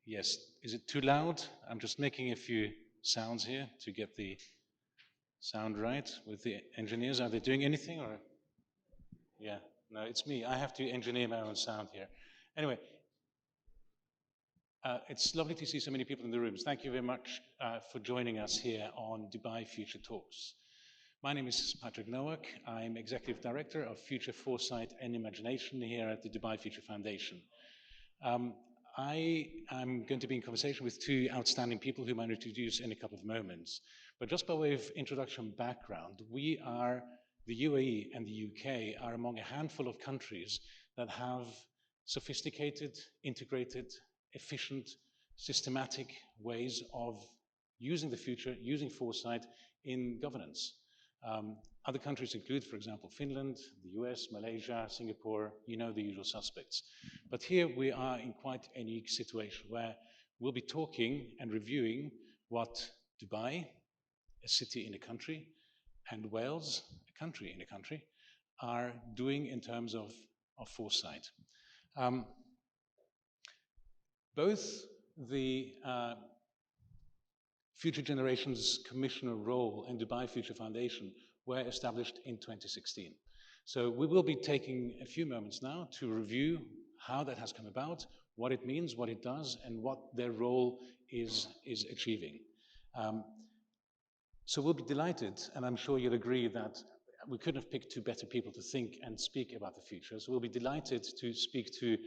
Yes, is it too loud? I'm just making a few sounds here to get the sound right with the engineers. Are they doing anything or? Yeah, no, it's me. I have to engineer my own sound here. Anyway, it's lovely to see so many people in the rooms. Thank you very much for joining us here on Dubai Future Talks. My name is Patrick Nowak. I'm Executive Director of Future Foresight and Imagination here at the Dubai Future Foundation. I am going to be in conversation with two outstanding people whom I'll introduce in a couple of moments. But just by way of introduction background, we are, the UAE and the UK are among a handful of countries that have sophisticated, integrated, efficient, systematic ways of using the future, using foresight in governance. Other countries include, for example, Finland, the US, Malaysia, Singapore, you know the usual suspects. But here we are in quite a unique situation where we'll be talking and reviewing what Dubai, a city in a country, and Wales, a country in a country, are doing in terms of foresight. Both the Future Generations Commissioner role in Dubai Future Foundation were established in 2016. So we will be taking a few moments now to review how that has come about, what it means, what it does, and what their role is achieving. So we'll be delighted, and I'm sure you'll agree that we couldn't have picked two better people to think and speak about the future. So we'll be delighted to speak to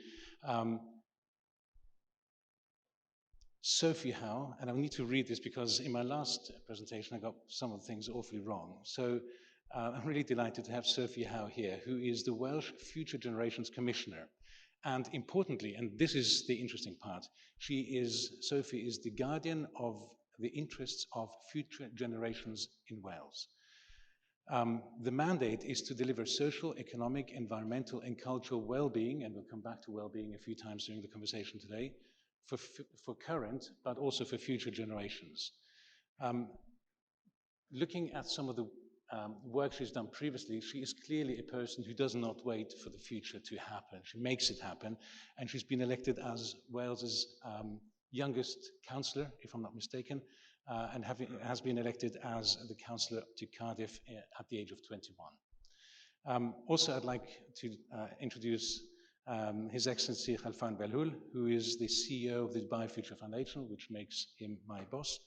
Sophie Howe, and I need to read this because in my last presentation I got some of the things awfully wrong. So I'm really delighted to have Sophie Howe here, who is the Welsh Future Generations Commissioner. And importantly, and this is the interesting part, Sophie is the guardian of the interests of future generations in Wales. The mandate is to deliver social, economic, environmental, and cultural well-being, and we'll come back to well-being a few times during the conversation today, for current, but also for future generations. Looking at some of the work she's done previously, she is clearly a person who does not wait for the future to happen. She makes it happen, and she's been elected as Wales's youngest councillor, if I'm not mistaken, and has been elected as the councillor to Cardiff at the age of 21. Also, I'd like to introduce His Excellency Khalfan Belhoul, who is the CEO of the Dubai Future Foundation, which makes him my boss.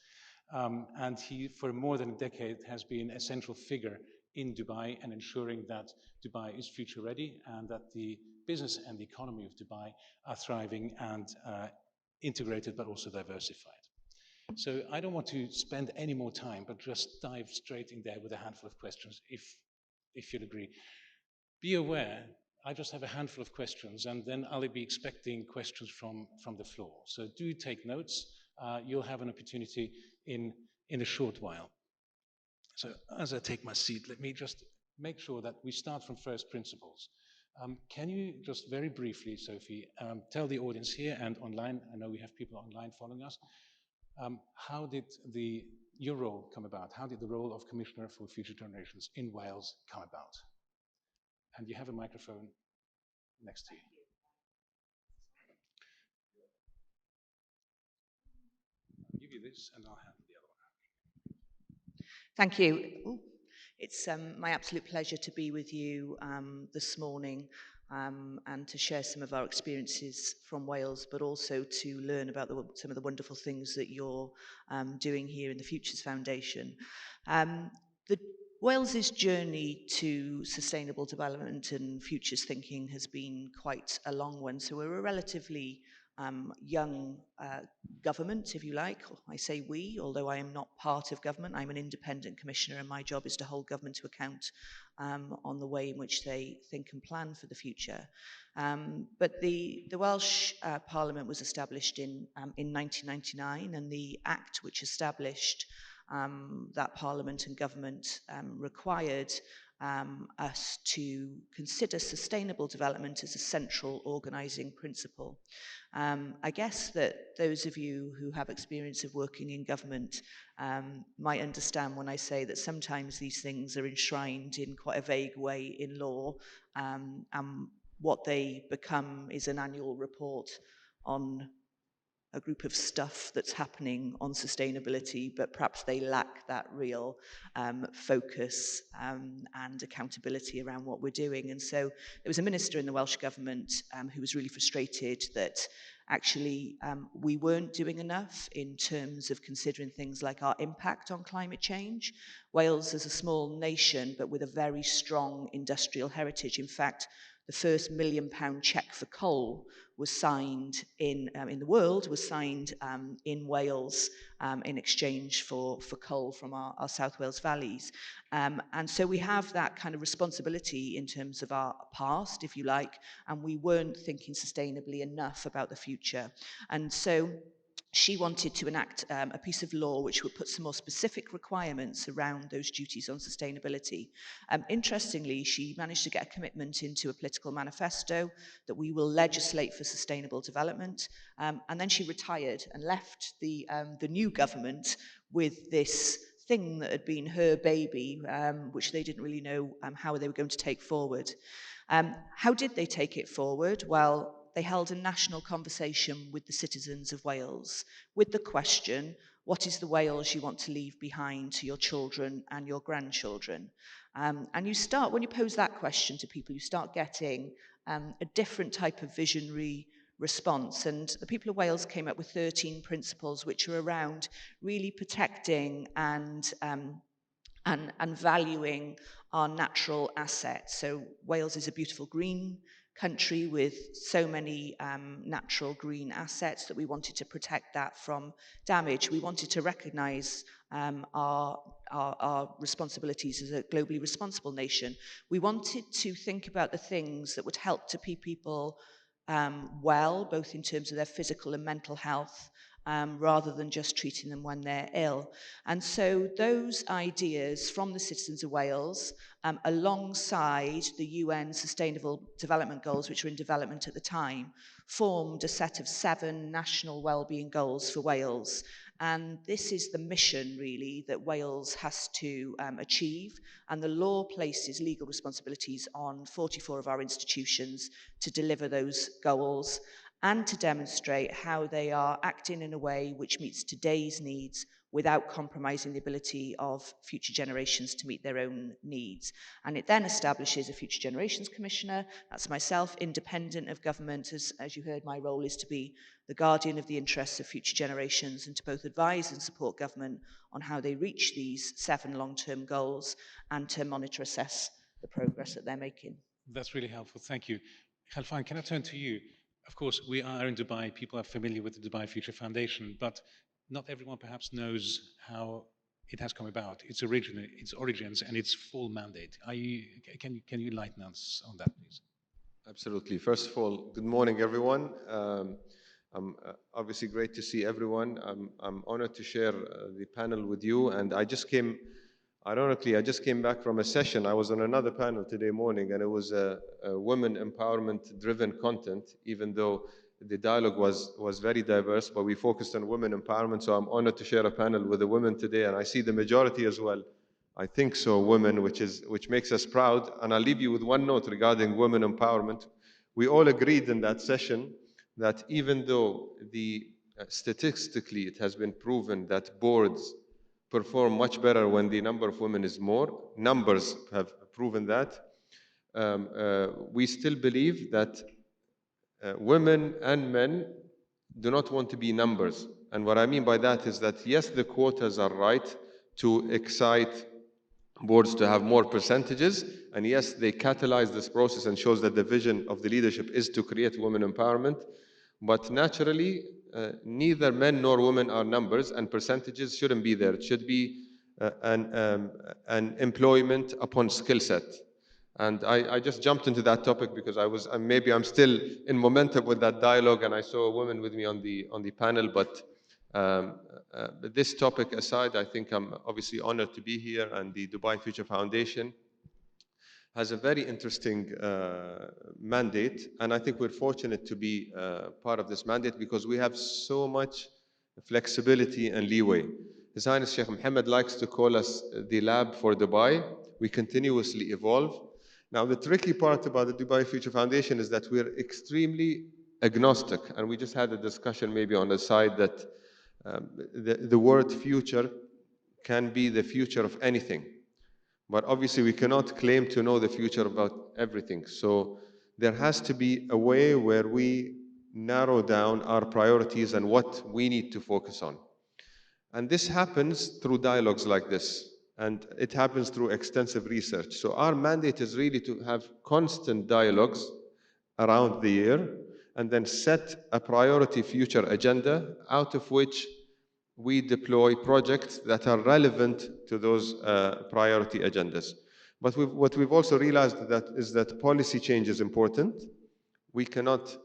And he, for more than a decade, has been a central figure in Dubai and ensuring that Dubai is future ready and that the business and the economy of Dubai are thriving and integrated, but also diversified. So I don't want to spend any more time, but just dive straight in there with a handful of questions, if you'll agree. Be aware, I just have a handful of questions, and then I'll be expecting questions from the floor. So do take notes. You'll have an opportunity in a short while. So as I take my seat, let me just make sure that we start from first principles. Can you just very briefly, Sophie, tell the audience here and online, I know we have people online following us, how did your role come about? How did the role of Commissioner for Future Generations in Wales come about? And you have a microphone next to you. I'll give you this and I'll have the other one. Thank you. It's my absolute pleasure to be with you this morning and to share some of our experiences from Wales, but also to learn about some of the wonderful things that you're doing here in the Futures Foundation. Wales's journey to sustainable development and futures thinking has been quite a long one. So we're a relatively young government, if you like. I say we, although I am not part of government. I'm an independent commissioner, and my job is to hold government to account on the way in which they think and plan for the future. But the Welsh Parliament was established in 1999, and the Act which established that Parliament and government required us to consider sustainable development as a central organising principle. I guess that those of you who have experience of working in government might understand when I say that sometimes these things are enshrined in quite a vague way in law, and what they become is an annual report on a group of stuff that's happening on sustainability, but perhaps they lack that real focus and accountability around what we're doing. And so there was a minister in the Welsh Government who was really frustrated that actually we weren't doing enough in terms of considering things like our impact on climate change. Wales is a small nation, but with a very strong industrial heritage. In fact, the first £1 million cheque for coal was signed in the world, was signed in Wales in exchange for coal from our South Wales valleys. And so we have that kind of responsibility in terms of our past, if you like, and we weren't thinking sustainably enough about the future. And so she wanted to enact a piece of law which would put some more specific requirements around those duties on sustainability. Interestingly, she managed to get a commitment into a political manifesto that we will legislate for sustainable development. And then she retired and left the new government with this thing that had been her baby, which they didn't really know how they were going to take forward. How did they take it forward? Well, they held a national conversation with the citizens of Wales with the question, what is the Wales you want to leave behind to your children and your grandchildren? And you start, when you pose that question to people, you start getting a different type of visionary response. And the people of Wales came up with 13 principles which are around really protecting and valuing our natural assets. So Wales is a beautiful green country with so many natural green assets that we wanted to protect that from damage. We wanted to recognise our responsibilities as a globally responsible nation. We wanted to think about the things that would help to keep people well, both in terms of their physical and mental health, rather than just treating them when they're ill. And so those ideas from the citizens of Wales, alongside the UN Sustainable Development Goals, which were in development at the time, formed a set of 7 national wellbeing goals for Wales. And this is the mission, really, that Wales has to achieve. And the law places legal responsibilities on 44 of our institutions to deliver those goals and to demonstrate how they are acting in a way which meets today's needs without compromising the ability of future generations to meet their own needs. And it then establishes a Future Generations Commissioner. That's myself, independent of government. As you heard, my role is to be the guardian of the interests of future generations and to both advise and support government on how they reach these 7 long-term goals and to monitor, assess the progress that they're making. That's really helpful. Thank you. Khalfan, can I turn to you? Of course, we are in Dubai. People are familiar with the Dubai Future Foundation, but not everyone perhaps knows how it has come about, its origins, and its full mandate. Can you enlighten us on that, please? Absolutely. First of all, good morning, everyone. I'm obviously great to see everyone. I'm honored to share the panel with you, and ironically, I just came back from a session. I was on another panel today morning, and it was a women empowerment-driven content, even though the dialogue was very diverse, but we focused on women empowerment. So I'm honored to share a panel with the women today, and I see the majority as well. I think so, women, which makes us proud. And I'll leave you with one note regarding women empowerment. We all agreed in that session that even though statistically it has been proven that boards perform much better when the number of women is more. Numbers have proven that. We still believe that women and men do not want to be numbers. And what I mean by that is that, yes, the quotas are right to excite boards to have more percentages. And yes, they catalyze this process and shows that the vision of the leadership is to create women empowerment. But naturally, neither men nor women are numbers, and percentages shouldn't be there. It should be an employment upon skill set. And I just jumped into that topic because maybe I'm still in momentum with that dialogue, and I saw a woman with me on the panel. But this topic aside, I think I'm obviously honored to be here, and the Dubai Future Foundation has a very interesting mandate, and I think we're fortunate to be part of this mandate because we have so much flexibility and leeway. His Highness Sheikh Mohammed likes to call us the lab for Dubai. We continuously evolve. Now, the tricky part about the Dubai Future Foundation is that we're extremely agnostic. And we just had a discussion maybe on the side that the word future can be the future of anything. But obviously we cannot claim to know the future about everything. So there has to be a way where we narrow down our priorities and what we need to focus on. And this happens through dialogues like this. And it happens through extensive research. So our mandate is really to have constant dialogues around the year and then set a priority future agenda out of which we deploy projects that are relevant to those priority agendas. But what we've also realized is that policy change is important. We cannot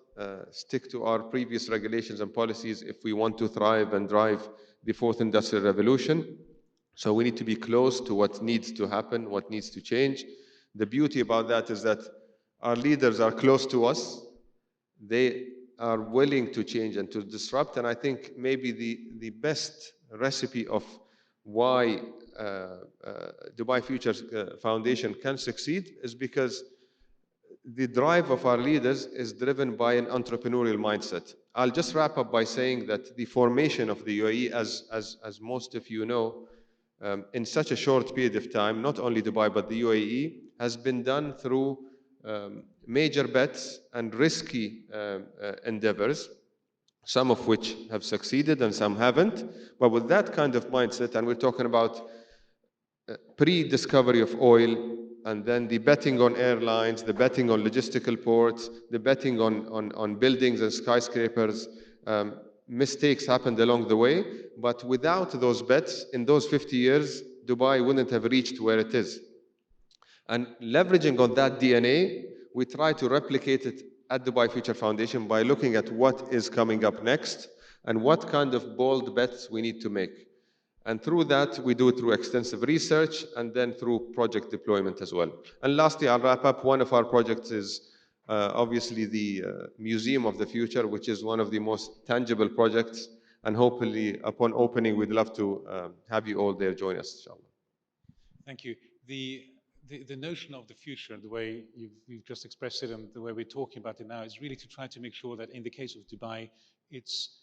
stick to our previous regulations and policies if we want to thrive and drive the fourth industrial revolution. So we need to be close to what needs to happen, what needs to change. The beauty about that is that our leaders are close to us. They are willing to change and to disrupt. And I think maybe the best recipe of why Dubai Futures Foundation can succeed is because the drive of our leaders is driven by an entrepreneurial mindset. I'll just wrap up by saying that the formation of the UAE, as most of you know, in such a short period of time, not only Dubai, but the UAE, has been done through major bets and risky endeavors, some of which have succeeded and some haven't. But with that kind of mindset, and we're talking about pre-discovery of oil, and then the betting on airlines, the betting on logistical ports, the betting on buildings and skyscrapers, mistakes happened along the way, but without those bets, in those 50 years, Dubai wouldn't have reached where it is. And leveraging on that DNA, we try to replicate it at Dubai Future Foundation by looking at what is coming up next and what kind of bold bets we need to make. And through that, we do it through extensive research and then through project deployment as well. And lastly, I'll wrap up. One of our projects is obviously the Museum of the Future, which is one of the most tangible projects. And hopefully, upon opening, we'd love to have you all there join us, inshallah. Thank you. The notion of the future, the way you've just expressed it and the way we're talking about it now, is really to try to make sure that in the case of Dubai, it's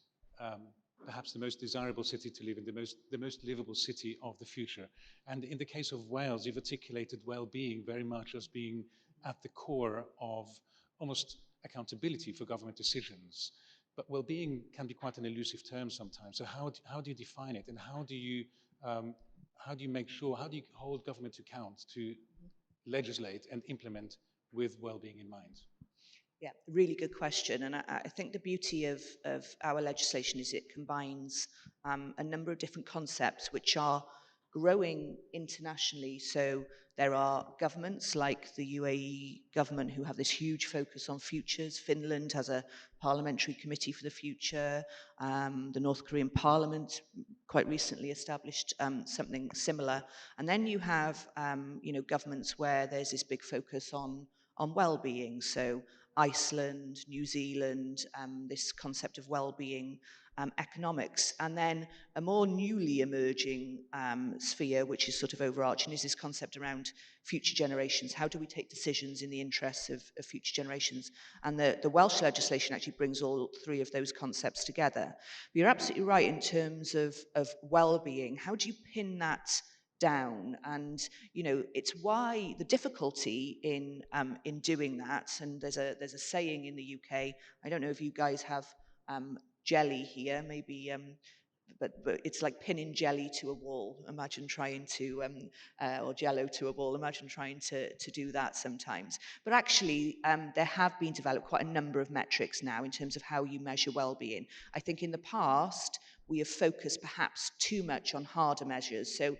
perhaps the most desirable city to live in, the most livable city of the future. And in the case of Wales, you've articulated well-being very much as being at the core of almost accountability for government decisions. But well-being can be quite an elusive term sometimes. So how do you define it, and how do you make sure, how do you hold government to account to legislate and implement with well-being in mind? Yeah, really good question. And I think the beauty of our legislation is it combines a number of different concepts which are growing internationally. So there are governments like the UAE government who have this huge focus on futures. Finland has a parliamentary committee for the future. The North Korean parliament quite recently established something similar. And then you have governments where there's this big focus on well-being. So Iceland, New Zealand, this concept of well-being economics. And then a more newly emerging sphere, which is sort of overarching, is this concept around future generations. How do we take decisions in the interests of future generations? And the Welsh legislation actually brings all three of those concepts together. But you're absolutely right in terms of well-being. How do you pin that down? And it's why the difficulty in doing that. And there's a saying in the UK. I don't know if you guys have jelly here, maybe, but it's like pinning jelly to a wall. Imagine trying to, or jello to a wall. Imagine trying to do that sometimes. But actually, there have been developed quite a number of metrics now in terms of how you measure well-being. I think in the past, we have focused perhaps too much on harder measures. So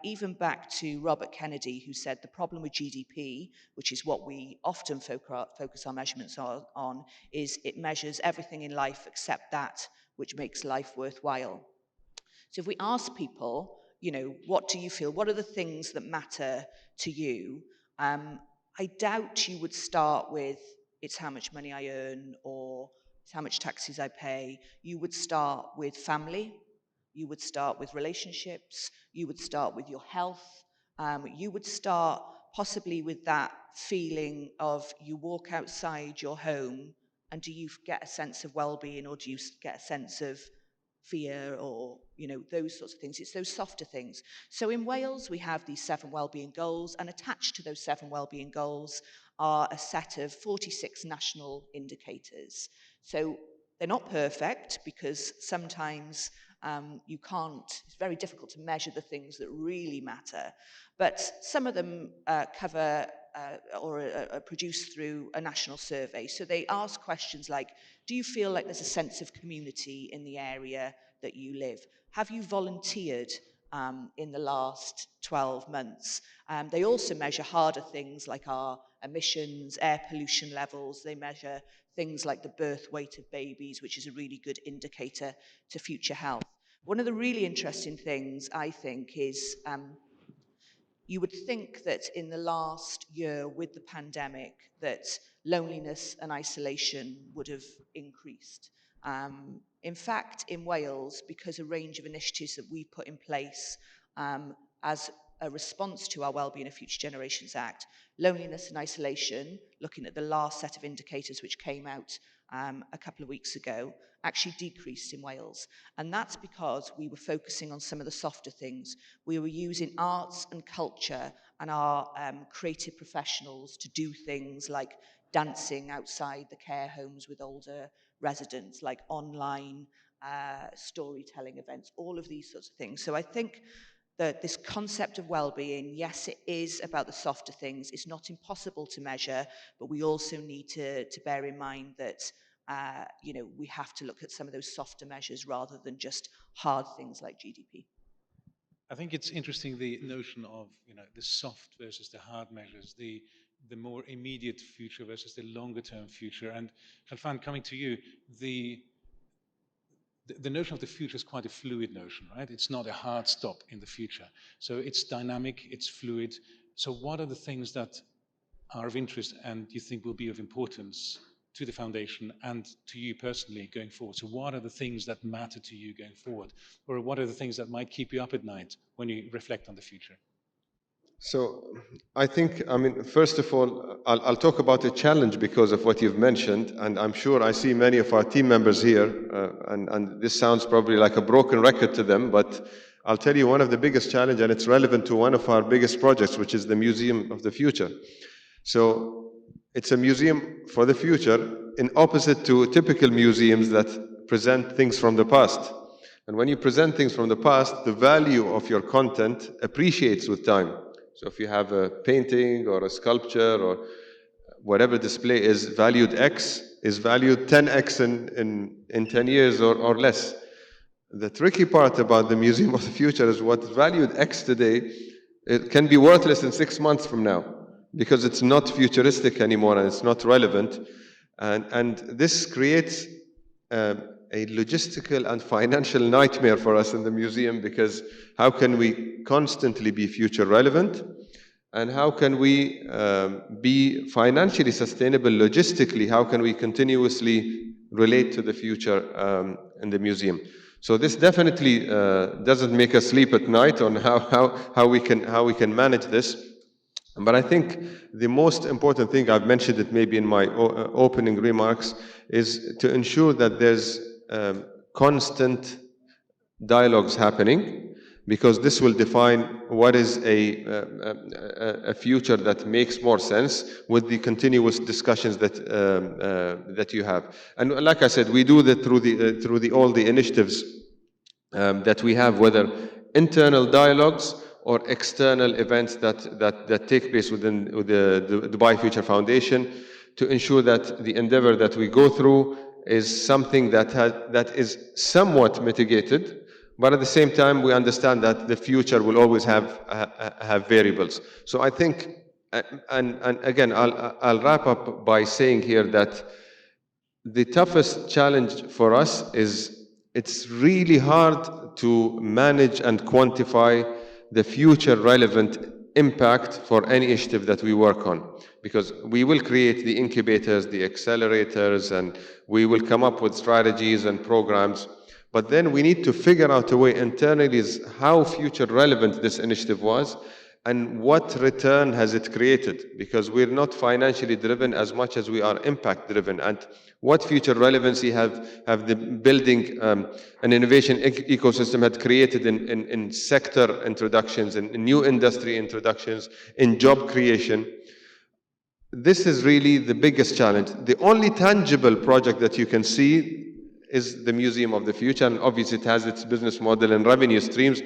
even back to Robert Kennedy, who said the problem with GDP, which is what we often focus our measurements on, is it measures everything in life except that which makes life worthwhile. So if we ask people, what do you feel? What are the things that matter to you? I doubt you would start with, it's how much money I earn, or it's how much taxes I pay. You would start with family. You would start with relationships. You would start with your health. You would start possibly with that feeling of you walk outside your home And do you get a sense of well-being, or do you get a sense of fear, or, you know, those sorts of things? It's those softer things. So in Wales, we have these 7 wellbeing goals, and attached to those 7 wellbeing goals are a set of 46 national indicators. So they're not perfect, because sometimes you can't, it's very difficult to measure the things that really matter. But some of them cover or are produced through a national survey. So they ask questions like, do you feel like there's a sense of community in the area that you live? Have you volunteered in the last 12 months? They also measure harder things like our emissions, air pollution levels. They measure things like the birth weight of babies, which is a really good indicator to future health. One of the really interesting things, I think, is you would think that in the last year with the pandemic that loneliness and isolation would have increased. In fact, in Wales, because a range of initiatives that we put in place as a response to our Wellbeing of Future Generations Act, loneliness and isolation, looking at the last set of indicators which came out a couple of weeks ago, actually decreased in Wales. And that's because we were focusing on some of the softer things. We were using arts and culture and our creative professionals to do things like dancing outside the care homes with older residents, like online storytelling events, all of these sorts of things. So I think that this concept of well-being, yes, it is about the softer things. It's not impossible to measure, but we also need to bear in mind that you know, we have to look at some of those softer measures rather than just hard things like GDP. I think it's interesting, the notion of, you know, the soft versus the hard measures, the more immediate future versus the longer term future. And Khalifa, coming to you, the notion of the future is quite a fluid notion, right? It's not a hard stop in the future. So it's dynamic, it's fluid. So what are the things that are of interest and you think will be of importance to the foundation and to you personally going forward? So what are the things that matter to you going forward? Or what are the things that might keep you up at night when you reflect on the future? So I think, I mean, first of all, I'll talk about a challenge because of what you've mentioned, and I'm sure I see many of our team members here, and this sounds probably like a broken record to them, but I'll tell you one of the biggest challenges, and it's relevant to one of our biggest projects, which is the Museum of the Future. So it's a museum for the future, in opposite to typical museums that present things from the past. And when you present things from the past, the value of your content appreciates with time. So if you have a painting or a sculpture or whatever display is valued X, is valued 10X in 10 years or less. The tricky part about the Museum of the Future is what's valued X today, it can be worthless in 6 months from now because it's not futuristic anymore and it's not relevant. And this creates a logistical and financial nightmare for us in the museum, because how can we constantly be future relevant, and how can we be financially sustainable logistically? How can we continuously relate to the future in the museum? So this definitely doesn't make us sleep at night on how we can manage this. But I think the most important thing, I've mentioned it maybe in my opening remarks, is to ensure that there's constant dialogues happening, because this will define what is a future that makes more sense with the continuous discussions that you have. And like I said, we do that through all the initiatives that we have, whether internal dialogues or external events that take place within the Dubai Future Foundation, to ensure that the endeavor that we go through is something that is somewhat mitigated, but at the same time we understand that the future will always have variables. So I think, and again, I'll wrap up by saying here that the toughest challenge for us is it's really hard to manage and quantify the future relevant impact for any initiative that we work on, because we will create the incubators, the accelerators, and we will come up with strategies and programs, but then we need to figure out a way internally is how future relevant this initiative was, and what return has it created? Because we're not financially driven as much as we are impact driven. And what future relevancy have the building an innovation ecosystem had created in sector introductions, in new industry introductions, in job creation? This is really the biggest challenge. The only tangible project that you can see is the Museum of the Future, and obviously it has its business model and revenue streams,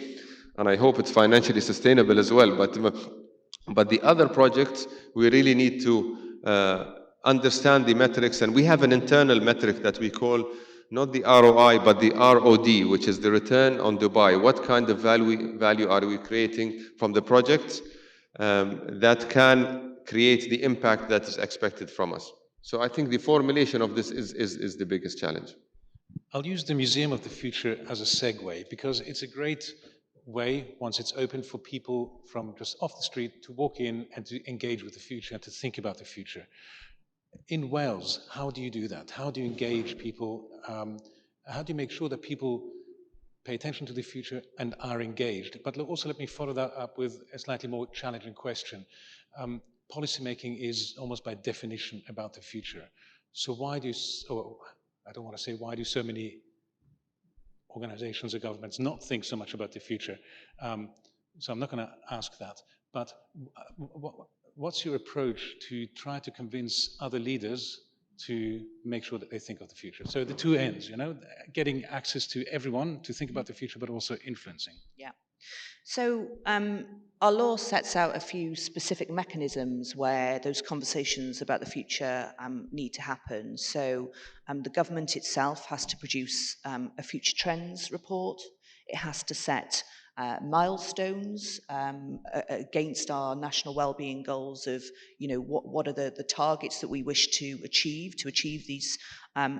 and I hope it's financially sustainable as well. But the other projects, we really need to understand the metrics, and we have an internal metric that we call not the ROI, but the ROD, which is the return on Dubai. What kind of value are we creating from the projects that can create the impact that is expected from us? So I think the formulation of this is the biggest challenge. I'll use the Museum of the Future as a segue, because it's a great way, once it's open, for people from just off the street to walk in and to engage with the future and to think about the future. In Wales, how do you do that? How do you engage people? How do you make sure that people pay attention to the future and are engaged? But also let me follow that up with a slightly more challenging question. Policymaking is almost by definition about the future. So why do, I don't want to say why do so many organizations or governments not think so much about the future? So I'm not going to ask that. But what's your approach to try to convince other leaders to make sure that they think of the future? So the two ends, getting access to everyone to think about the future, but also influencing. Yeah. So our law sets out a few specific mechanisms where those conversations about the future need to happen. So the government itself has to produce a future trends report. It has to set milestones against our national wellbeing goals of, what are the targets that we wish to achieve these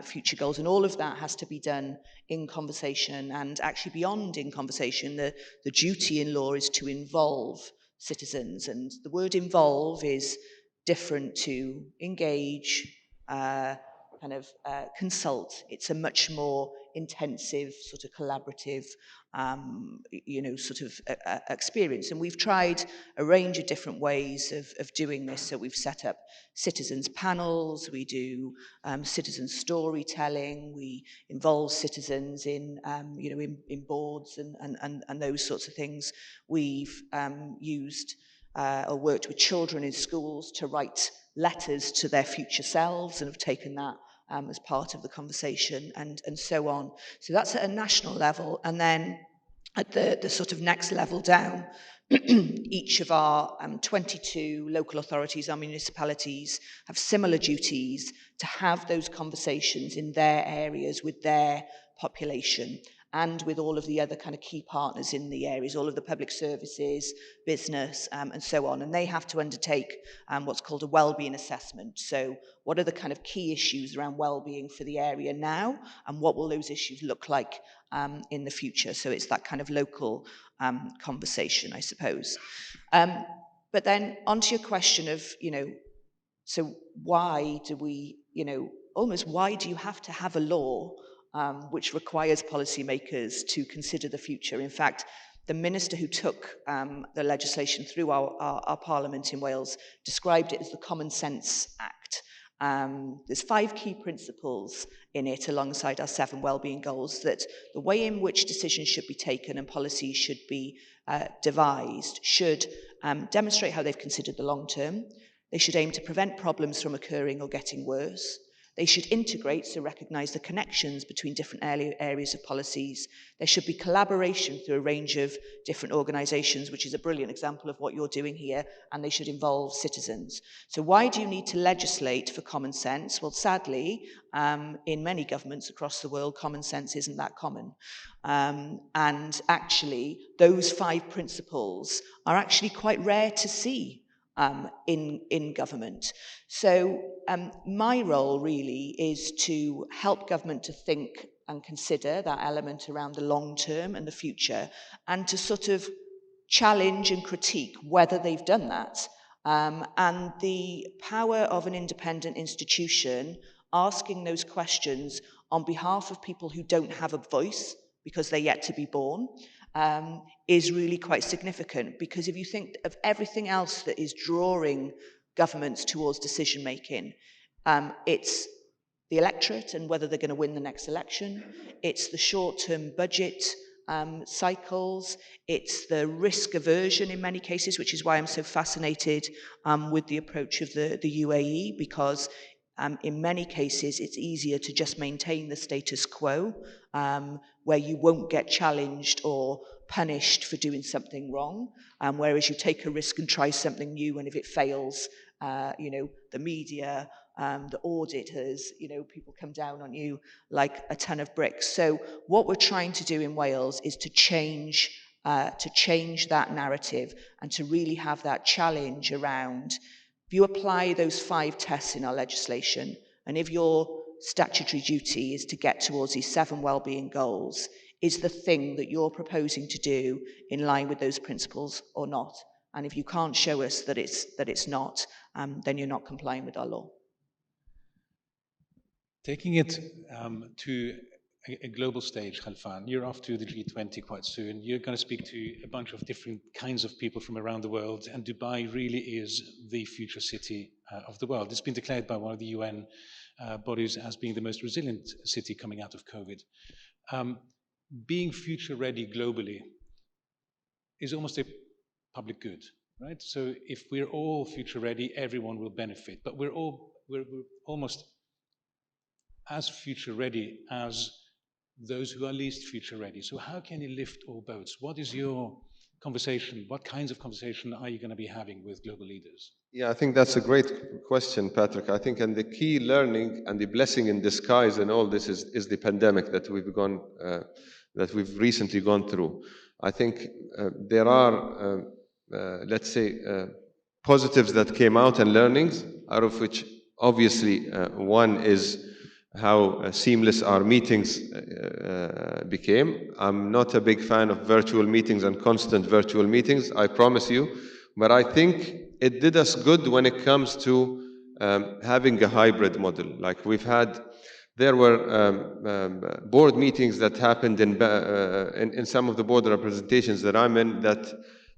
future goals. And all of that has to be done in conversation, and actually beyond in conversation. The duty in law is to involve citizens, and the word involve is different to engage, consult. It's a much more intensive, sort of collaborative, experience. And we've tried a range of different ways of doing this. So we've set up citizens panels, we do citizen storytelling, we involve citizens in boards and those sorts of things. We've used or worked with children in schools to write letters to their future selves, and have taken that as part of the conversation, and so on. So that's at a national level. And then at the sort of next level down, each of our 22 local authorities, our municipalities, have similar duties to have those conversations in their areas with their population, and with all of the other kind of key partners in the areas, all of the public services, business, and so on. And they have to undertake what's called a wellbeing assessment. So what are the kind of key issues around wellbeing for the area now, and what will those issues look like in the future? So it's that kind of local conversation, I suppose. But then onto your question of, so why do we, why do you have to have a law which requires policymakers to consider the future? In fact, the minister who took the legislation through our parliament in Wales described it as the Common Sense Act. There's 5 key principles in it, alongside our 7 wellbeing goals, that the way in which decisions should be taken and policies should be devised should demonstrate how they've considered the long term. They should aim to prevent problems from occurring or getting worse. They should integrate, so recognise the connections between different areas of policies. There should be collaboration through a range of different organisations, which is a brilliant example of what you're doing here, and they should involve citizens. So why do you need to legislate for common sense? Well, sadly, in many governments across the world, common sense isn't that common. And actually, those 5 principles are actually quite rare to see in government. So my role really is to help government to think and consider that element around the long term and the future, and to sort of challenge and critique whether they've done that. And the power of an independent institution asking those questions on behalf of people who don't have a voice because they're yet to be born, is really quite significant, because if you think of everything else that is drawing governments towards decision making, it's the electorate and whether they're going to win the next election, it's the short-term budget cycles, it's the risk aversion in many cases, which is why I'm so fascinated with the approach of the UAE, because in many cases it's easier to just maintain the status quo, where you won't get challenged or punished for doing something wrong, whereas you take a risk and try something new, and if it fails, the media, the auditors, people come down on you like a ton of bricks. So what we're trying to do in Wales is to change that narrative and to really have that challenge around, if you apply those 5 tests in our legislation, and if your statutory duty is to get towards these 7 wellbeing goals, is the thing that you're proposing to do in line with those principles or not? And if you can't show us that it's not, then you're not complying with our law. Taking it to a global stage, Khalfan, you're off to the G20 quite soon. You're going to speak to a bunch of different kinds of people from around the world, and Dubai really is the future city of the world. It's been declared by one of the UN bodies as being the most resilient city coming out of COVID. Being future ready globally is almost a public good, right? So if we're all future ready, everyone will benefit. But we're almost as future ready as those who are least future ready. So how can you lift all boats? What is your conversation? What kinds of conversation are you going to be having with global leaders? Yeah, I think that's a great question, Patrick. I think, and the key learning and the blessing in disguise in all this is the pandemic that we've recently gone through. I think there are, let's say, positives that came out and learnings, out of which obviously one is how seamless our meetings became. I'm not a big fan of virtual meetings and constant virtual meetings, I promise you, but I think it did us good when it comes to having a hybrid model. Like there were board meetings that happened in some of the board representations that I'm in that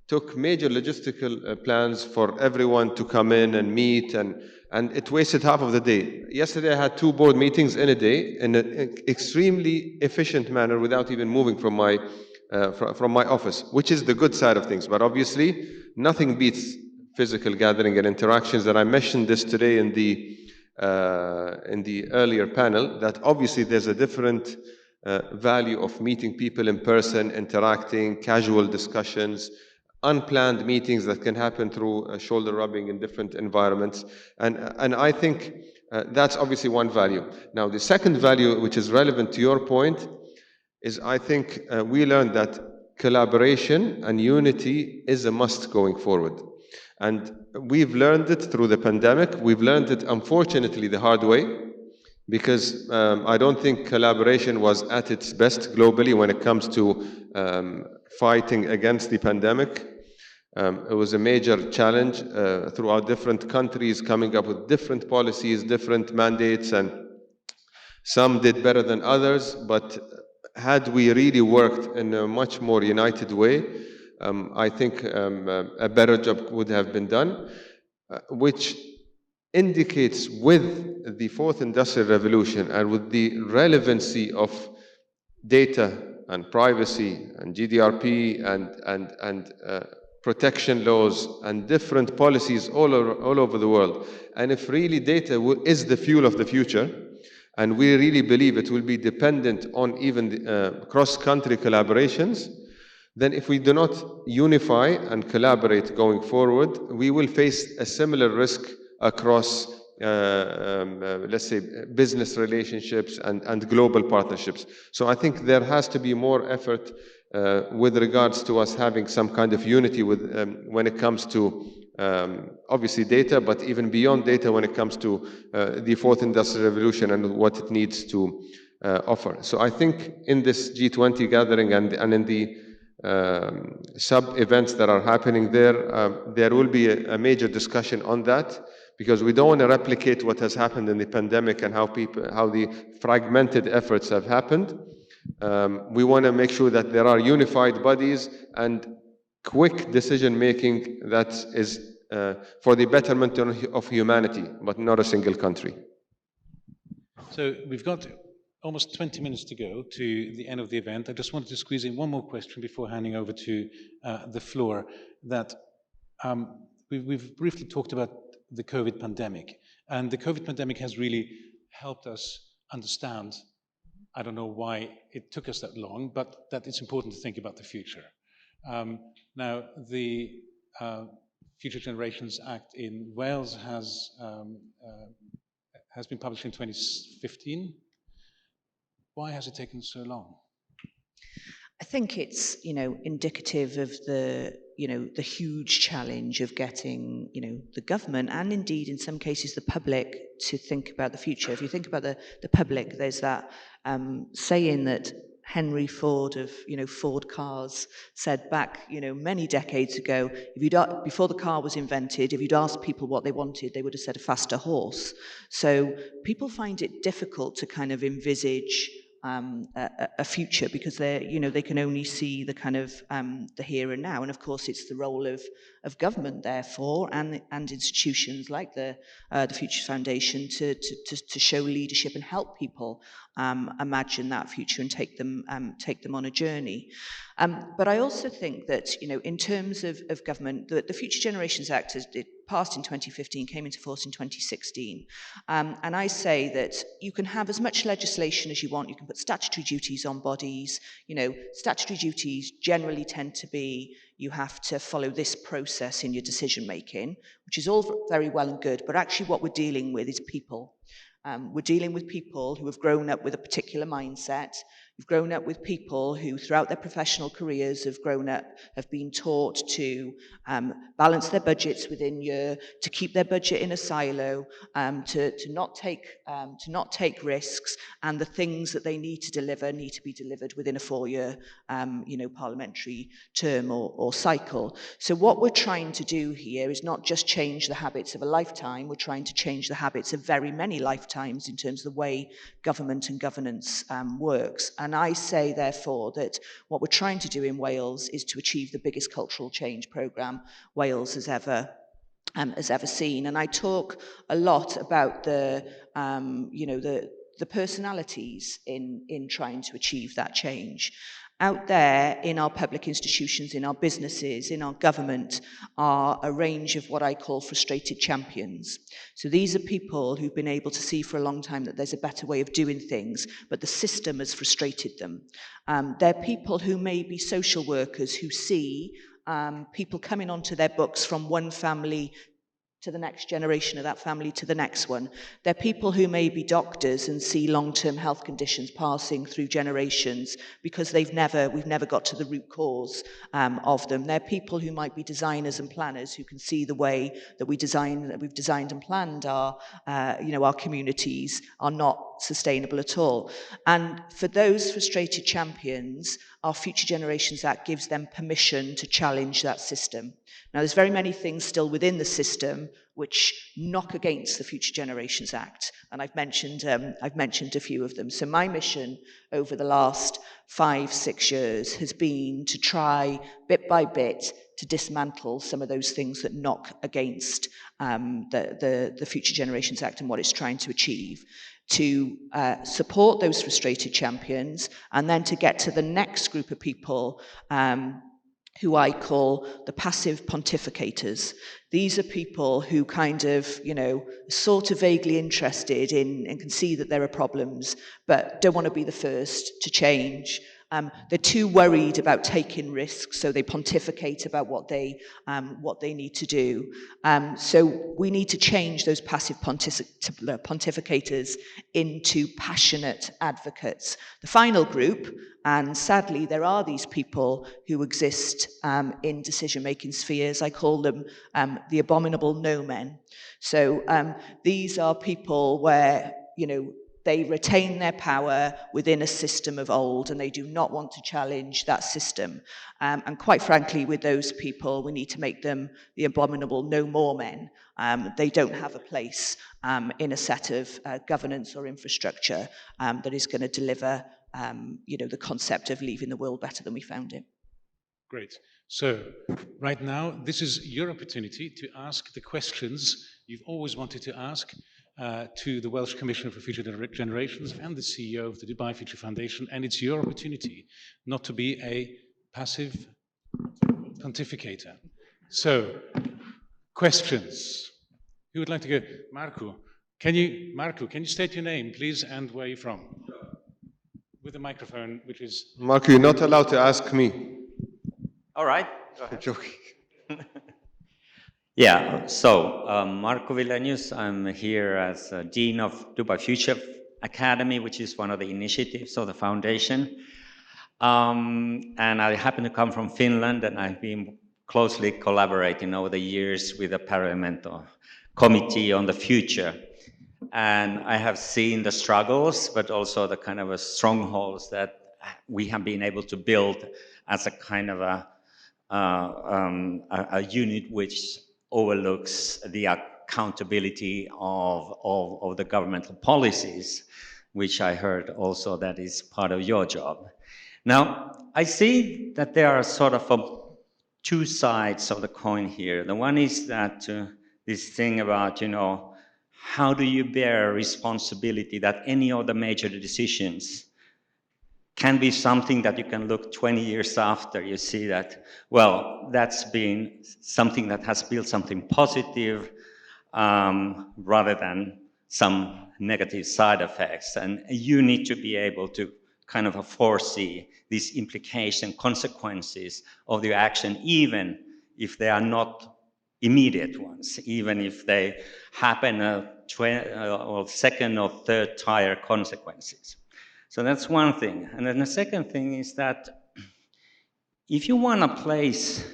took major logistical plans for everyone to come in and meet, and it wasted half of the day. Yesterday I had 2 board meetings in a day in an extremely efficient manner without even moving from my office, which is the good side of things. But obviously nothing beats physical gathering and interactions, and I mentioned this today in the earlier panel, that obviously there's a different value of meeting people in person, interacting, casual discussions, unplanned meetings that can happen through shoulder rubbing in different environments. And I think that's obviously one value. Now, the second value, which is relevant to your point, is I think we learned that collaboration and unity is a must going forward. And we've learned it through the pandemic. We've learned it, unfortunately, the hard way, because I don't think collaboration was at its best globally when it comes to fighting against the pandemic. It was a major challenge throughout different countries, coming up with different policies, different mandates, and some did better than others. But had we really worked in a much more united way, I think a better job would have been done, which indicates with the 4th Industrial Revolution and with the relevancy of data and privacy and GDPR and protection laws and different policies all over the world. And if really data is the fuel of the future, and we really believe it will be dependent on even cross-country collaborations, then if we do not unify and collaborate going forward, we will face a similar risk across, let's say, business relationships and global partnerships. So I think there has to be more effort with regards to us having some kind of unity when it comes to obviously data, but even beyond data when it comes to the 4th Industrial Revolution and what it needs to offer. So I think in this G20 gathering and in the sub-events that are happening there will be a major discussion on that, because we don't want to replicate what has happened in the pandemic and how the fragmented efforts have happened. We want to make sure that there are unified bodies and quick decision-making that is for the betterment of humanity, but not a single country. So we've got almost 20 minutes to go to the end of the event. I just wanted to squeeze in one more question before handing over to the floor. That we've briefly talked about the COVID pandemic, and the COVID pandemic has really helped us understand, I don't know why it took us that long, but that it's important to think about the future. Now, the Future Generations Act in Wales has been published in 2015. Why has it taken so long? I think it's, indicative of the huge challenge of getting, the government and indeed in some cases the public to think about the future. If you think about the public, there's that saying that Henry Ford of, Ford cars said back, many decades ago, before the car was invented, if you'd asked people what they wanted, they would have said a faster horse. So people find it difficult to kind of envisage a future because they can only see the kind of the here and now. And of course, it's the role of government, therefore, and institutions like the Future Foundation to show leadership and help people imagine that future and take them on a journey. But I also think that in terms of government, the Future Generations Act it passed in 2015, came into force in 2016, and I say that you can have as much legislation as you want. You can put statutory duties on bodies. Statutory duties generally tend to be you have to follow this process in your decision making, which is all very well and good. But actually, what we're dealing with is people. We're dealing with people who have grown up with a particular mindset. We've grown up with people who, throughout their professional careers, have been taught to balance their budgets within year, to keep their budget in a silo, to not take risks, and the things that they need to be delivered within a 4-year, parliamentary term or cycle. So what we're trying to do here is not just change the habits of a lifetime. We're trying to change the habits of very many lifetimes in terms of the way government and governance works. And I say, therefore, that what we're trying to do in Wales is to achieve the biggest cultural change programme Wales has ever seen. And I talk a lot about the personalities in trying to achieve that change. Out there in our public institutions, in our businesses, in our government, are a range of what I call frustrated champions. So these are people who've been able to see for a long time that there's a better way of doing things, but the system has frustrated them. They're people who may be social workers who see people coming onto their books from one family to the next generation of that family to the next one. They're people who may be doctors and see long-term health conditions passing through generations because we've never got to the root cause of them. They're people who might be designers and planners who can see the way that we've designed and planned our communities are not sustainable at all. And for those frustrated champions, our Future Generations Act gives them permission to challenge that system. Now, there's very many things still within the system which knock against the Future Generations Act, and I've mentioned a few of them. So my mission over the last 5-6 years has been to try, bit by bit, to dismantle some of those things that knock against the Future Generations Act and what it's trying to achieve, to support those frustrated champions, and then to get to the next group of people who I call the passive pontificators. These are people who kind of, sort of vaguely interested in and can see that there are problems, but don't want to be the first to change. They're too worried about taking risks, so they pontificate about what they need to do. So we need to change those passive pontificators into passionate advocates. The final group, and sadly there are these people who exist in decision-making spheres, I call them the abominable no-men. So these are people where, they retain their power within a system of old and they do not want to challenge that system. And quite frankly, with those people, we need to make them the abominable no more men. They don't have a place in a set of governance or infrastructure that is going to deliver the concept of leaving the world better than we found it. Great. So right now, this is your opportunity to ask the questions you've always wanted to ask to the Welsh Commissioner for Future Generations and the CEO of the Dubai Future Foundation, and it's your opportunity not to be a passive pontificator. So, questions. Who would like to go? Marco, can you state your name, please, and where you're from? With the microphone, which is... Marco, you're not allowed to ask me. All right. I'm joking. Yeah, so Marco Villenius, I'm here as Dean of Dubai Future Academy, which is one of the initiatives of the foundation. And I happen to come from Finland, and I've been closely collaborating over the years with the Parliamentary Committee on the Future. And I have seen the struggles, but also the kind of strongholds that we have been able to build as a kind of a unit which overlooks the accountability of the governmental policies, which I heard also that is part of your job. Now, I see that there are sort of two sides of the coin here. The one is that this thing about, how do you bear responsibility that any of the major decisions can be something that you can look 20 years after, you see that, well, that's been something that has built something positive rather than some negative side effects. And you need to be able to kind of foresee these implication, consequences of your action, even if they are not immediate ones, even if they happen or second or third tier consequences. So that's one thing. And then the second thing is that if you want to place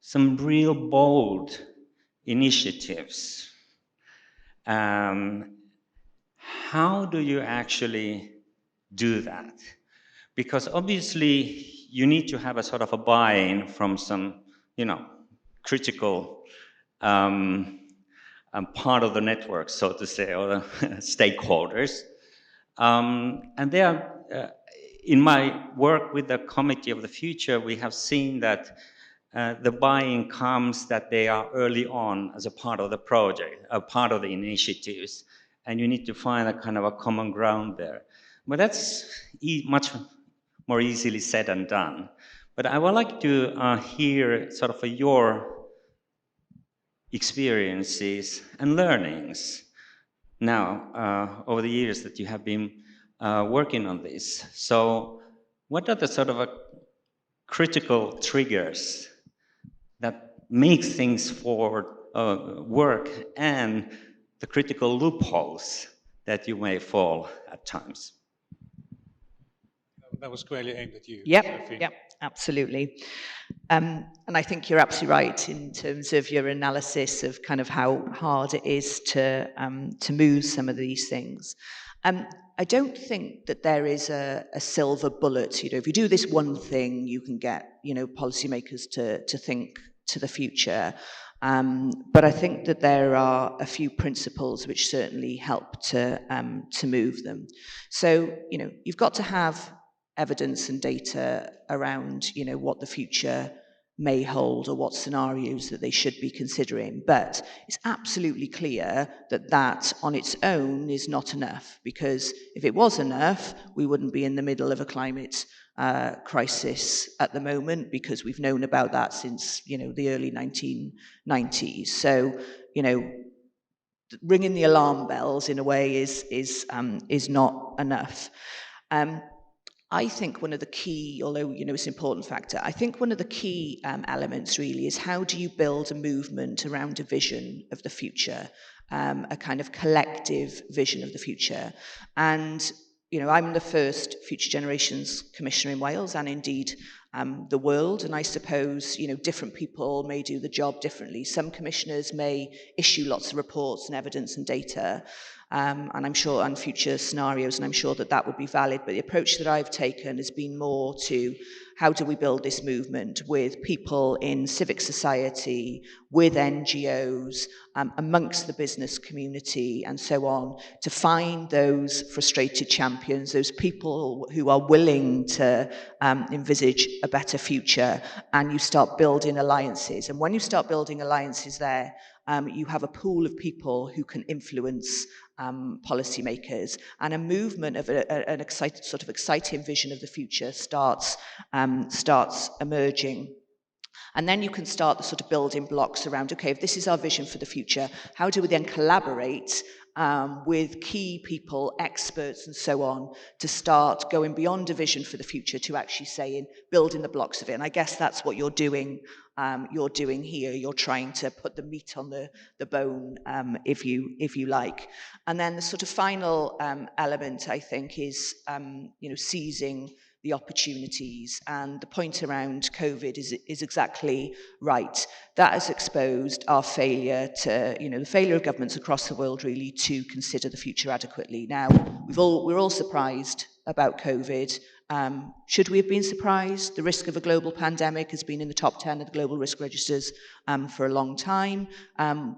some real bold initiatives, how do you actually do that? Because obviously you need to have a sort of a buy-in from some, critical part of the network, so to say, or the stakeholders. And they are, in my work with the Committee of the Future, we have seen that the buy-in comes that they are early on as a part of the project, a part of the initiatives, and you need to find a kind of a common ground there. But that's much more easily said than done. But I would like to hear sort of your experiences and learnings now over the years that you have been working on this. So what are the sort of critical triggers that make things forward work, and the critical loopholes that you may fall at times? That was squarely aimed at you, Sophie. Yep, absolutely. And I think you're absolutely right in terms of your analysis of kind of how hard it is to move some of these things. I don't think that there is a silver bullet. If you do this one thing, you can get policymakers to think to the future. But I think that there are a few principles which certainly help to move them. So you've got to have evidence and data around what the future may hold or what scenarios that they should be considering. But it's absolutely clear that that on its own is not enough, because if it was enough, we wouldn't be in the middle of a climate crisis at the moment, because we've known about that since the early 1990s. So ringing the alarm bells in a way is not enough. I think one of the key, although it's an important factor, I think one of the key elements really is how do you build a movement around a vision of the future, a kind of collective vision of the future. And I'm the first Future Generations Commissioner in Wales, and indeed the world. And I suppose, different people may do the job differently. Some commissioners may issue lots of reports and evidence and data, and I'm sure on future scenarios, and I'm sure that would be valid. But the approach that I've taken has been more to how do we build this movement with people in civic society, with NGOs, amongst the business community and so on, to find those frustrated champions, those people who are willing to envisage a better future, and you start building alliances. And when you start building alliances there, you have a pool of people who can influence policymakers, and a movement of an exciting vision of the future starts emerging. And then you can start the sort of building blocks around, okay, if this is our vision for the future, how do we then collaborate with key people, experts and so on, to start going beyond a vision for the future to actually saying, building the blocks of it. And I guess that's what you're doing here. You're trying to put the meat on the bone, if you like. And then the sort of final element, I think, is seizing the opportunities. And the point around COVID is exactly right. That has exposed our failure to, the failure of governments across the world really to consider the future adequately. Now, we're all surprised about COVID. Should we have been surprised? The risk of a global pandemic has been in the top 10 of the global risk registers for a long time.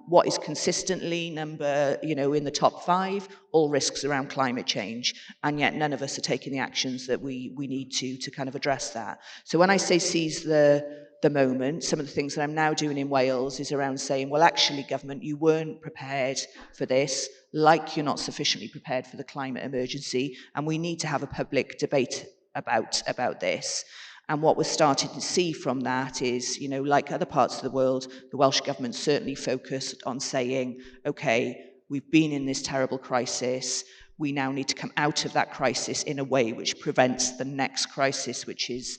What is consistently in the top 5? All risks around climate change. And yet none of us are taking the actions that we need to kind of address that. So when I say seize the moment, some of the things that I'm now doing in Wales is around saying, well, actually, government, you weren't prepared for this, like you're not sufficiently prepared for the climate emergency, and we need to have a public debate about this. And what we're starting to see from that is, like other parts of the world, the Welsh government certainly focused on saying, okay, we've been in this terrible crisis, we now need to come out of that crisis in a way which prevents the next crisis, which is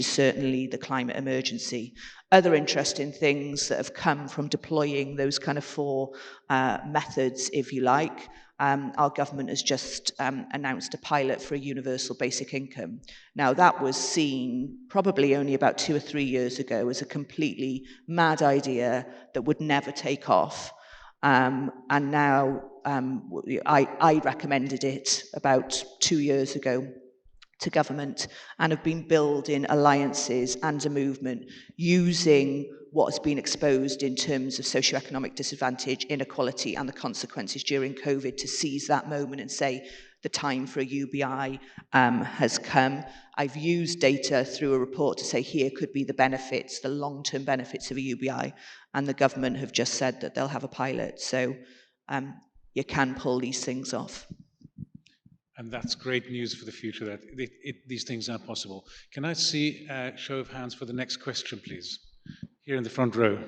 certainly the climate emergency. Other interesting things that have come from deploying those kind of 4 methods, if you like. Our government has just announced a pilot for a universal basic income. Now, that was seen probably only about 2 or 3 years ago as a completely mad idea that would never take off. And now I recommended it about 2 years ago to government, and have been building alliances and a movement using what has been exposed in terms of socioeconomic disadvantage, inequality, and the consequences during COVID to seize that moment and say, the time for a UBI has come. I've used data through a report to say here could be the benefits, the long-term benefits of a UBI, and the government have just said that they'll have a pilot. So you can pull these things off. And that's great news for the future, that these things are possible. Can I see a show of hands for the next question, please? Here in the front row.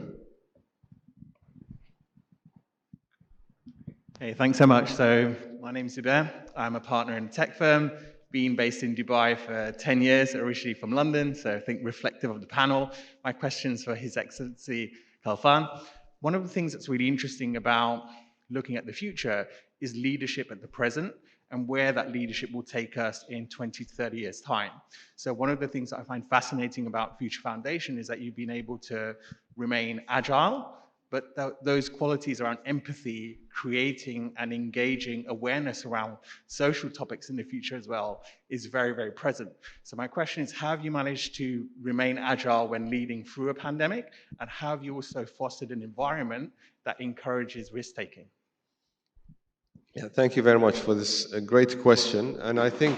Hey, thanks so much. So my name's Zubair. I'm a partner in a tech firm, been based in Dubai for 10 years, originally from London, so I think reflective of the panel. My question's for His Excellency Khalfan. One of the things that's really interesting about looking at the future is leadership at the present, and where that leadership will take us in 20 to 30 years' time. So one of the things that I find fascinating about Future Foundation is that you've been able to remain agile, but those qualities around empathy, creating and engaging awareness around social topics in the future as well is very, very present. So my question is, how have you managed to remain agile when leading through a pandemic? And how have you also fostered an environment that encourages risk-taking? Yeah, thank you very much for this great question. And I think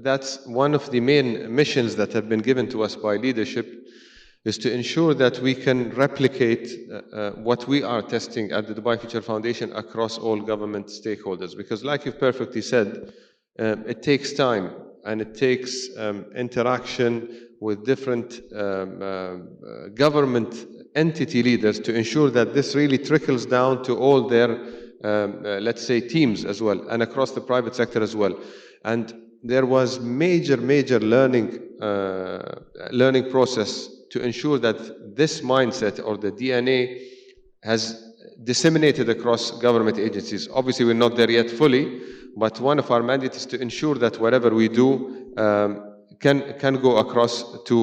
that's one of the main missions that have been given to us by leadership, is to ensure that we can replicate what we are testing at the Dubai Future Foundation across all government stakeholders. Because like you've perfectly said, it takes time and it takes interaction with different government entity leaders to ensure that this really trickles down to all their let's say teams as well, and across the private sector as well. And there was major learning process to ensure that this mindset or the DNA has disseminated across government agencies. Obviously, we're not there yet fully, but one of our mandates is to ensure that whatever we do can go across to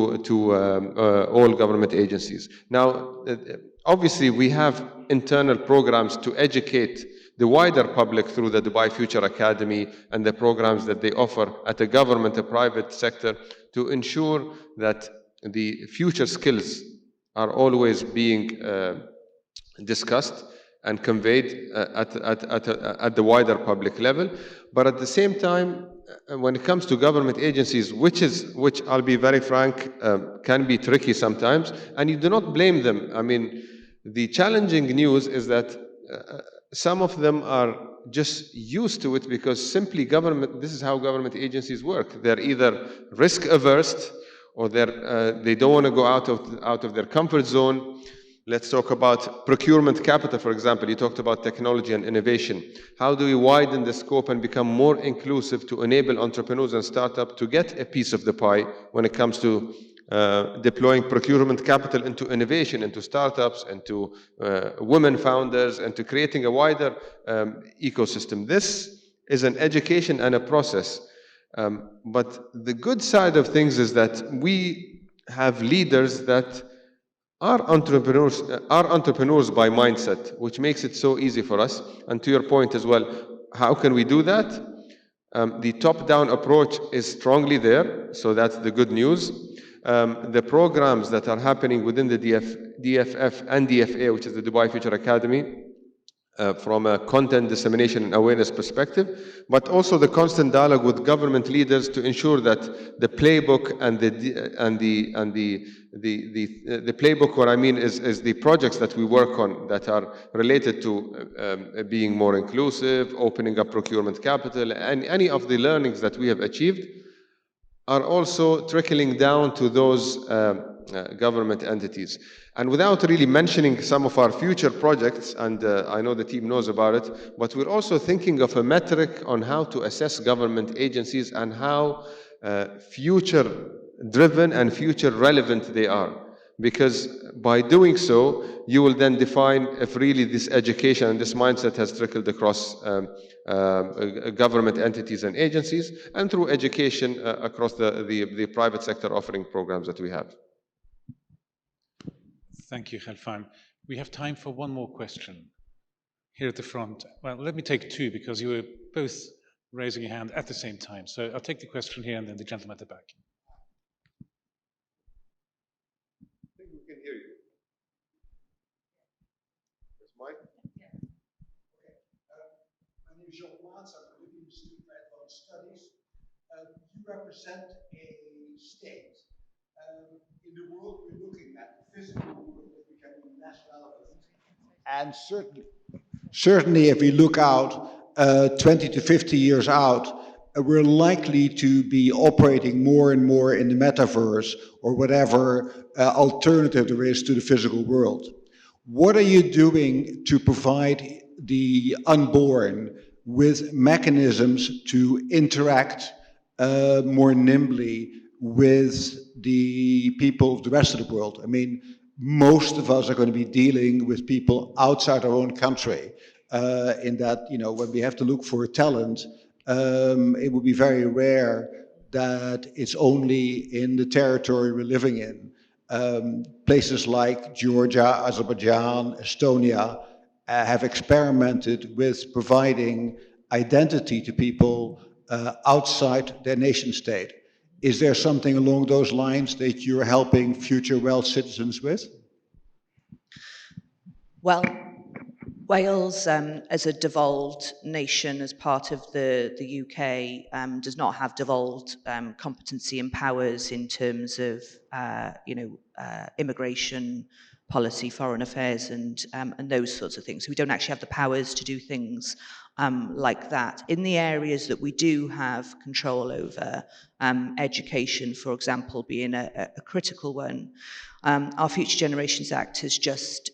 all government agencies. Now, obviously, we have internal programs to educate the wider public through the Dubai Future Academy and the programs that they offer at the government, the private sector, to ensure that the future skills are always being discussed and conveyed at the wider public level. But at the same time, when it comes to government agencies, which I'll be very frank, can be tricky sometimes, and you do not blame them. I mean, the challenging news is that some of them are just used to it because simply this is how government agencies work. They're either risk averse or they don't want to go out of their comfort zone. Let's talk about procurement capital, for example. You talked about technology and innovation. How do we widen the scope and become more inclusive to enable entrepreneurs and startups to get a piece of the pie when it comes to deploying procurement capital into innovation, into startups, into women founders, and to creating a wider ecosystem? This is an education and a process. But the good side of things is that we have leaders that are entrepreneurs by mindset, which makes it so easy for us. And to your point as well, how can we do that? The top-down approach is strongly there, so that's the good news. The programs that are happening within the DFF and DFA, which is the Dubai Future Academy, from a content dissemination and awareness perspective, but also the constant dialogue with government leaders to ensure that the playbook and the playbook, what I mean is the projects that we work on that are related to being more inclusive, opening up procurement capital, and any of the learnings that we have achieved are also trickling down to those government entities. And without really mentioning some of our future projects, and I know the team knows about it, but we're also thinking of a metric on how to assess government agencies and how future-driven and future-relevant they are. Because by doing so, you will then define if really this education and this mindset has trickled across government entities and agencies, and through education across the private sector offering programs that we have. Thank you, Khalfan. We have time for one more question here at the front. Well, let me take two because you were both raising your hand at the same time. So I'll take the question here and then the gentleman at the back. I think we can hear you. Yes, Mike? Yeah. Okay. My name is Jean Maats. I'm a Libyan student at Advanced Studies. You represent a state. In the world we're looking at, the physical world is becoming less relevant. And certainly if we look out 20 to 50 years out, we're likely to be operating more and more in the metaverse or whatever alternative there is to the physical world. What are you doing to provide the unborn with mechanisms to interact more nimbly with the people of the rest of the world? I mean, most of us are going to be dealing with people outside our own country in that, you know, when we have to look for talent, it would be very rare that it's only in the territory we're living in. Places like Georgia, Azerbaijan, Estonia have experimented with providing identity to people outside their nation state. Is there something along those lines that you're helping future Welsh citizens with? Well, Wales, as a devolved nation, as part of the UK, does not have devolved competency and powers in terms of, immigration policy, foreign affairs, and those sorts of things. So we don't actually have the powers to do things like that. In the areas that we do have control over, education, for example, being a critical one, our Future Generations Act has just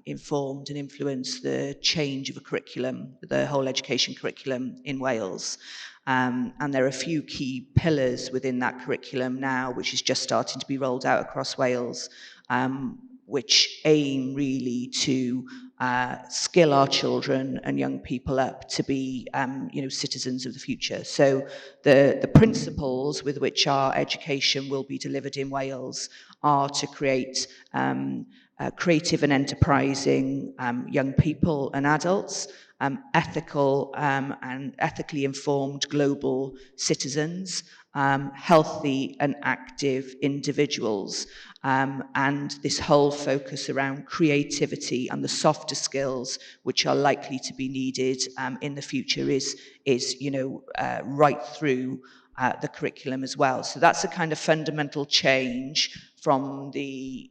informed and influenced the change of a curriculum, the whole education curriculum in Wales. And there are a few key pillars within that curriculum now, which is just starting to be rolled out across Wales, which aim really to skill our children and young people up to be, citizens of the future. So the principles with which our education will be delivered in Wales are to create creative and enterprising young people and adults, ethical and ethically informed global citizens, healthy and active individuals, and this whole focus around creativity and the softer skills which are likely to be needed in the future is right through the curriculum as well. So that's a kind of fundamental change from the,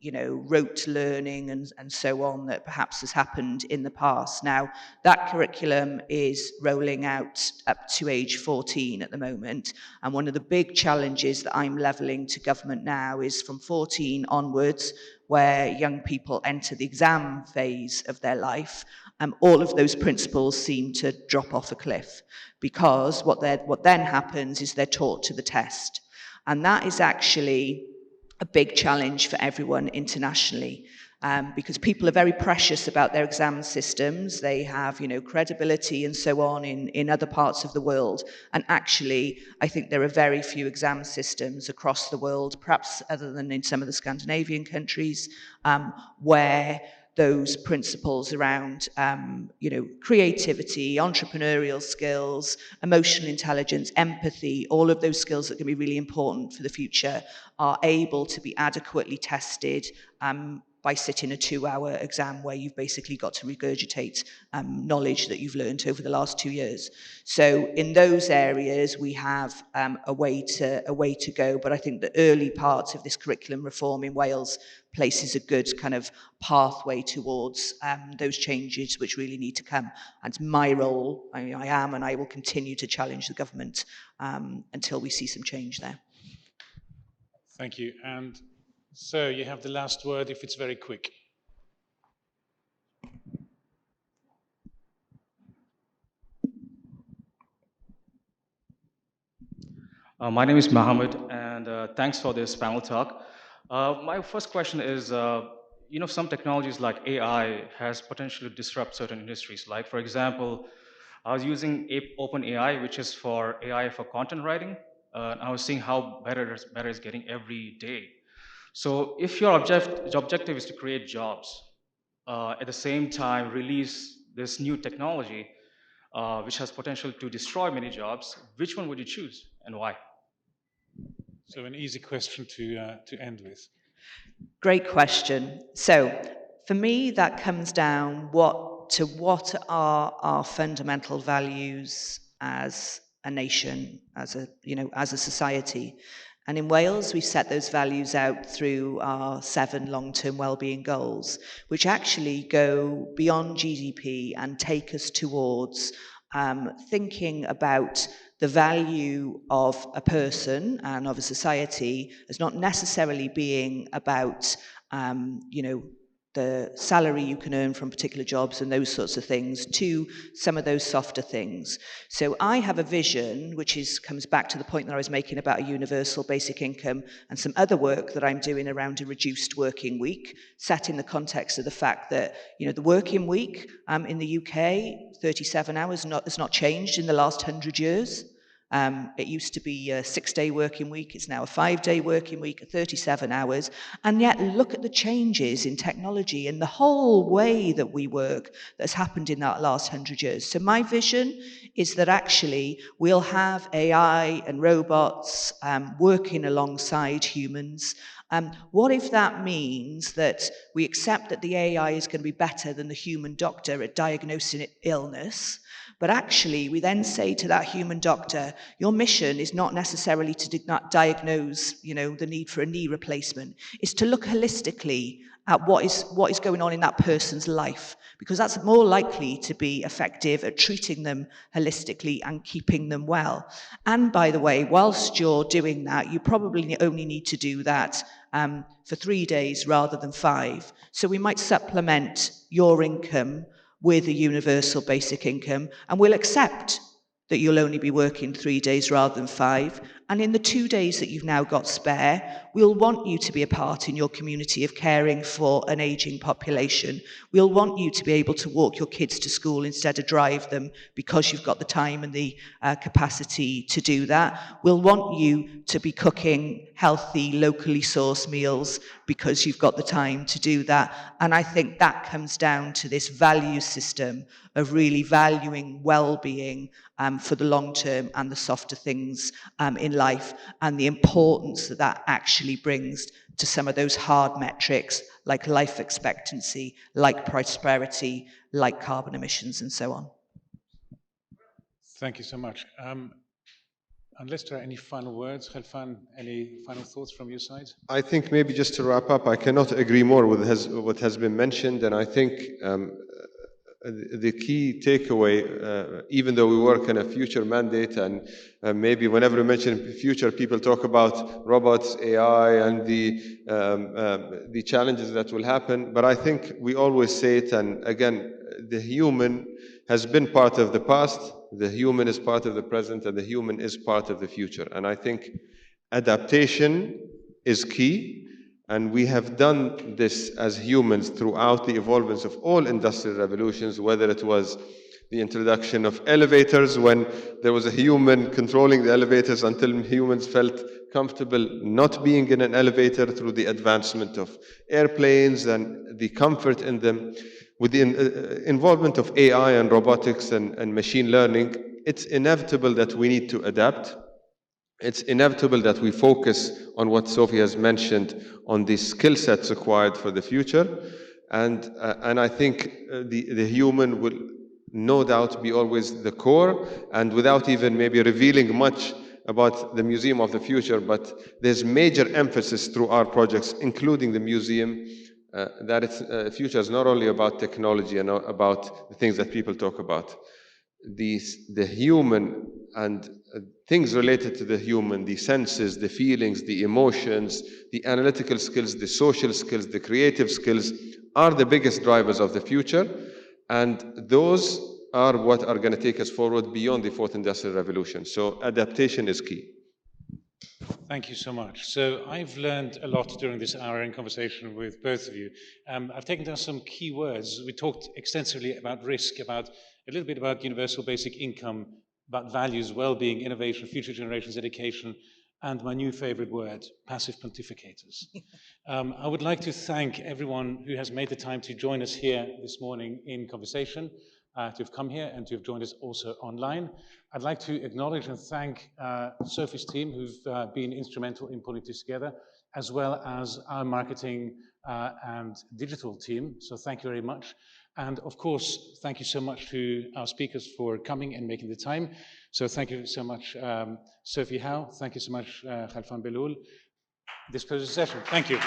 rote learning and so on that perhaps has happened in the past. Now, that curriculum is rolling out up to age 14 at the moment. And one of the big challenges that I'm levelling to government now is from 14 onwards, where young people enter the exam phase of their life. All of those principles seem to drop off a cliff, because what then happens is they're taught to the test. And that is actually a big challenge for everyone internationally, because people are very precious about their exam systems. They have, credibility and so on in other parts of the world. And actually, I think there are very few exam systems across the world, perhaps other than in some of the Scandinavian countries, where those principles around, creativity, entrepreneurial skills, emotional intelligence, empathy, all of those skills that can be really important for the future are able to be adequately tested by sitting a 2-hour exam where you've basically got to regurgitate knowledge that you've learned over the last 2 years. So in those areas, we have a way to go. But I think the early parts of this curriculum reform in Wales places a good kind of pathway towards those changes which really need to come. And my role, I am and I will continue to challenge the government until we see some change there. Thank you. And so you have the last word if it's very quick. My name is Mohammed, and thanks for this panel talk. My first question is, some technologies like AI has potential to disrupt certain industries. Like, for example, I was using OpenAI, which is for AI for content writing. I was seeing how better it's getting every day. So if your objective is to create jobs, at the same time release this new technology, which has potential to destroy many jobs, which one would you choose and why? So an easy question to end with. Great question. So for me, that comes down to what are our fundamental values as a nation, as a society. And in Wales, we set those values out through our 7 long-term wellbeing goals, which actually go beyond GDP and take us towards thinking about the value of a person and of a society as not necessarily being about, the salary you can earn from particular jobs and those sorts of things, to some of those softer things. So I have a vision, which comes back to the point that I was making about a universal basic income and some other work that I'm doing around a reduced working week, set in the context of the fact that, the working week in the UK, 37 hours, has not changed in the last 100 years. It used to be a 6-day working week. It's now a 5-day working week at 37 hours. And yet look at the changes in technology and the whole way that we work that's happened in that last 100 years. So my vision is that actually we'll have AI and robots working alongside humans. What if that means that we accept that the AI is going to be better than the human doctor at diagnosing illness? But actually, we then say to that human doctor, your mission is not necessarily to diagnose, the need for a knee replacement. It's to look holistically at what is going on in that person's life, because that's more likely to be effective at treating them holistically and keeping them well. And by the way, whilst you're doing that, you probably only need to do that for 3 days rather than 5. So we might supplement your income with a universal basic income, and we'll accept that you'll only be working 3 days rather than 5, And in the 2 days that you've now got spare, we'll want you to be a part in your community of caring for an ageing population. We'll want you to be able to walk your kids to school instead of drive them because you've got the time and the capacity to do that. We'll want you to be cooking healthy, locally sourced meals because you've got the time to do that. And I think that comes down to this value system of really valuing well-being for the long term and the softer things in life, and the importance that that actually brings to some of those hard metrics like life expectancy, like prosperity, like carbon emissions, and so on. Thank you so much. Unless there are any final words, Khalifa, any final thoughts from your side? I think maybe just to wrap up, I cannot agree more with what has been mentioned, and I think the key takeaway, even though we work in a future mandate, and maybe whenever we mention future, people talk about robots, AI, and the challenges that will happen. But I think we always say it, and again, the human has been part of the past, the human is part of the present, and the human is part of the future. And I think adaptation is key. And we have done this as humans throughout the evolvence of all industrial revolutions, whether it was the introduction of elevators when there was a human controlling the elevators until humans felt comfortable not being in an elevator, through the advancement of airplanes and the comfort in them. With the involvement of AI and robotics and machine learning, it's inevitable that we need to adapt. It's inevitable that we focus on what Sophie has mentioned, on the skill sets required for the future. And I think the human will no doubt be always the core, and without even maybe revealing much about the Museum of the Future, but there's major emphasis through our projects, including the museum, that its future is not only about technology and about the things that people talk about. The human and things related to the human, the senses, the feelings, the emotions, the analytical skills, the social skills, the creative skills are the biggest drivers of the future. And those are what are going to take us forward beyond the fourth industrial revolution. So adaptation is key. Thank you so much. So I've learned a lot during this hour in conversation with both of you. I've taken down some key words. We talked extensively about risk, about a little bit about universal basic income, about values, well-being, innovation, future generations, education, and my new favorite word, passive pontificators. I would like to thank everyone who has made the time to join us here this morning in conversation, to have come here and to have joined us also online. I'd like to acknowledge and thank Sophie's team, who've been instrumental in pulling this together, as well as our marketing and digital team. So thank you very much. And of course, thank you so much to our speakers for coming and making the time. So thank you so much, Sophie Howe. Thank you so much, Khalfan Belhoul. This closes the session. Thank you.